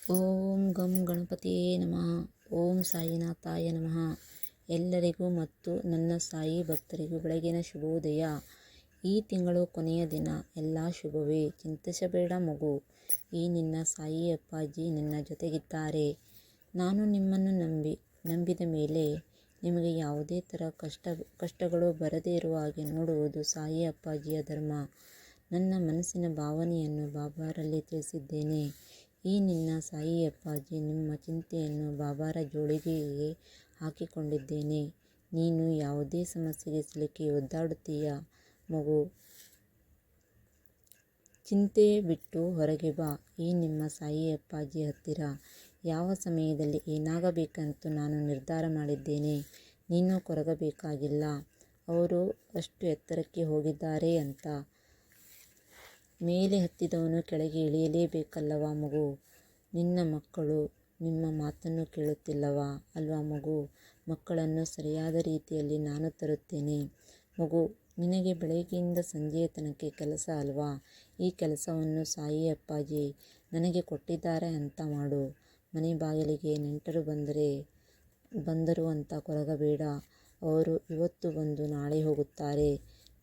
ಓಂ ಗಂ ಗಣಪತಿಯೇ ನಮಃ. ಓಂ ಸಾಯಿನಾಥಾಯ ನಮಃ. ಎಲ್ಲರಿಗೂ ಮತ್ತು ನನ್ನ ಸಾಯಿ ಭಕ್ತರಿಗೂ ಬೆಳಗಿನ ಶುಭೋದಯ. ಈ ತಿಂಗಳು ಕೊನೆಯ ದಿನ. ಎಲ್ಲ ಶುಭವೇ. ಚಿಂತಿಸಬೇಡ ಮಗು, ಈ ನಿನ್ನ ಸಾಯಿ ಅಪ್ಪಾಜಿ ನಿನ್ನ ಜೊತೆಗಿದ್ದಾರೆ. ನಾನು ನಿಮ್ಮನ್ನು ನಂಬಿದ ಮೇಲೆ ನಿಮಗೆ ಯಾವುದೇ ಥರ ಕಷ್ಟಗಳು ಬರದೇ ಇರುವ ಹಾಗೆ ನೋಡುವುದು ಸಾಯಿ ಅಪ್ಪಾಜಿಯ ಧರ್ಮ. ನನ್ನ ಮನಸ್ಸಿನ ಭಾವನೆಯನ್ನು ಬಾಬಾರಲ್ಲಿ ತಿಳಿಸಿದ್ದೇನೆ. ಈ ನಿನ್ನ ಸಾಯಿ ಅಪ್ಪಾಜಿ ನಿಮ್ಮ ಚಿಂತೆಯನ್ನು ಬಾಬಾರ ಜೋಳಿಗೆಗೆ ಹಾಕಿಕೊಂಡಿದ್ದೇನೆ. ನೀನು ಯಾವುದೇ ಸಮಸ್ಯೆಗೆ ಸಿಲುಕಿ ಒದ್ದಾಡುತ್ತೀಯ ಮಗು, ಚಿಂತೆ ಬಿಟ್ಟು ಹೊರಗೆ ಬಾ. ಈ ನಿಮ್ಮ ಸಾಯಿ ಅಪ್ಪಾಜಿ ಹತ್ತಿರ. ಯಾವ ಸಮಯದಲ್ಲಿ ಏನಾಗಬೇಕಂತ ನಾನು ನಿರ್ಧಾರ ಮಾಡಿದ್ದೇನೆ. ನೀನು ಕೊರಗಬೇಕಾಗಿಲ್ಲ. ಅವರು ಅಷ್ಟು ಎತ್ತರಕ್ಕೆ ಹೋಗಿದ್ದಾರೆ ಅಂತ ಮೇಲೆ ಹತ್ತಿದವನು ಕೆಳಗೆ ಇಳಿಯಲೇಬೇಕಲ್ಲವಾ ಮಗು. ನಿನ್ನ ಮಕ್ಕಳು ನಿಮ್ಮ ಮಾತನ್ನು ಕೇಳುತ್ತಿಲ್ಲವಾ ಅಲ್ವಾ ಮಗು. ಮಕ್ಕಳನ್ನು ಸರಿಯಾದ ರೀತಿಯಲ್ಲಿ ನಾನು ತರುತ್ತೇನೆ ಮಗು. ನಿನಗೆ ಬೆಳಗ್ಗೆಯಿಂದ ಸಂಜೆಯ ತನಕ ಕೆಲಸ ಅಲ್ವಾ. ಈ ಕೆಲಸವನ್ನು ಸಾಯಿ ಅಪ್ಪಾಜಿ ನನಗೆ ಕೊಟ್ಟಿದ್ದಾರೆ ಅಂತ ಮಾಡು. ಮನೆ ಬಾಗಿಲಿಗೆ ನೆಂಟರು ಬಂದರು ಅಂತ ಕೊರಗಬೇಡ. ಅವರು ಇವತ್ತು ಬಂದು ನಾಳೆ ಹೋಗುತ್ತಾರೆ.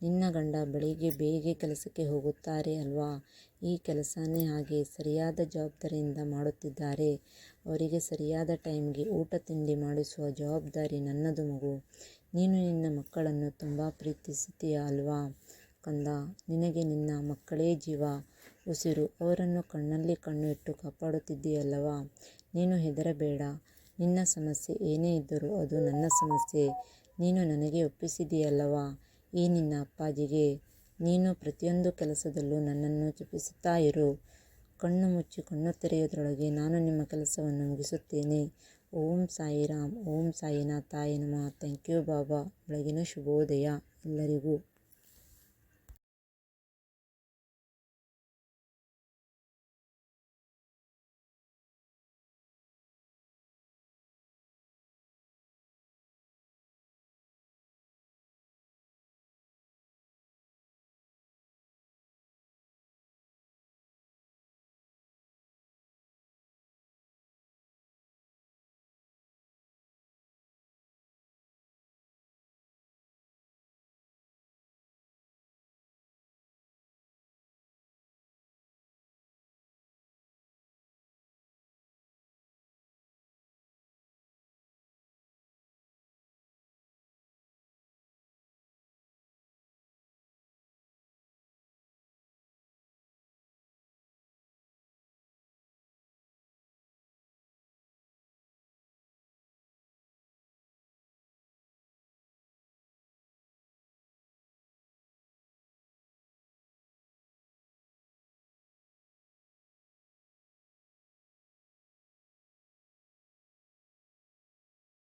ನಿನ್ನ ಗಂಡ ಬೆಳಿಗ್ಗೆ ಬೇಗ ಕೆಲಸಕ್ಕೆ ಹೋಗುತ್ತಾರೆ ಅಲ್ವಾ. ಈ ಕೆಲಸನೇ ಹಾಗೆ ಸರಿಯಾದ ಜವಾಬ್ದಾರಿಯಿಂದ ಮಾಡುತ್ತಿದ್ದಾರೆ. ಅವರಿಗೆ ಸರಿಯಾದ ಟೈಮ್ಗೆ ಊಟ ತಿಂಡಿ ಮಾಡಿಸುವ ಜವಾಬ್ದಾರಿ ನನ್ನದು ಮಗು. ನೀನು ನಿನ್ನ ಮಕ್ಕಳನ್ನು ತುಂಬ ಪ್ರೀತಿಸುತ್ತೀಯ ಅಲ್ವಾ ಕಂದ. ನಿನಗೆ ನಿನ್ನ ಮಕ್ಕಳೇ ಜೀವ ಉಸಿರು. ಅವರನ್ನು ಕಣ್ಣಲ್ಲಿ ಕಣ್ಣು ಇಟ್ಟು ಕಾಪಾಡುತ್ತಿದ್ದೀಯಲ್ಲವಾ. ನೀನು ಹೆದರಬೇಡ. ನಿನ್ನ ಸಮಸ್ಯೆ ಏನೇ ಇದ್ದರೂ ಅದು ನನ್ನ ಸಮಸ್ಯೆ. ನೀನು ನನಗೆ ಒಪ್ಪಿಸಿದೆಯಲ್ಲವಾ. ಈ ನಿನ್ನ ಅಪ್ಪಾಜಿಗೆ ನೀನು ಪ್ರತಿಯೊಂದು ಕೆಲಸದಲ್ಲೂ ನನ್ನನ್ನು ಜಪಿಸುತ್ತಾ ಇರು. ಕಣ್ಣು ಮುಚ್ಚಿ ಕಣ್ಣು ತೆರೆಯೋದ್ರೊಳಗೆ ನಾನು ನಿಮ್ಮ ಕೆಲಸವನ್ನು ಮುಗಿಸುತ್ತೇನೆ. ಓಂ ಸಾಯಿರಾಮ್. ಓಂ ಸಾಯಿನಾಥಾಯ ನಮಃ. ಥ್ಯಾಂಕ್ ಯು ಬಾಬಾ. ಬೆಳಗಿನ ಶುಭೋದಯ ಎಲ್ಲರಿಗೂ.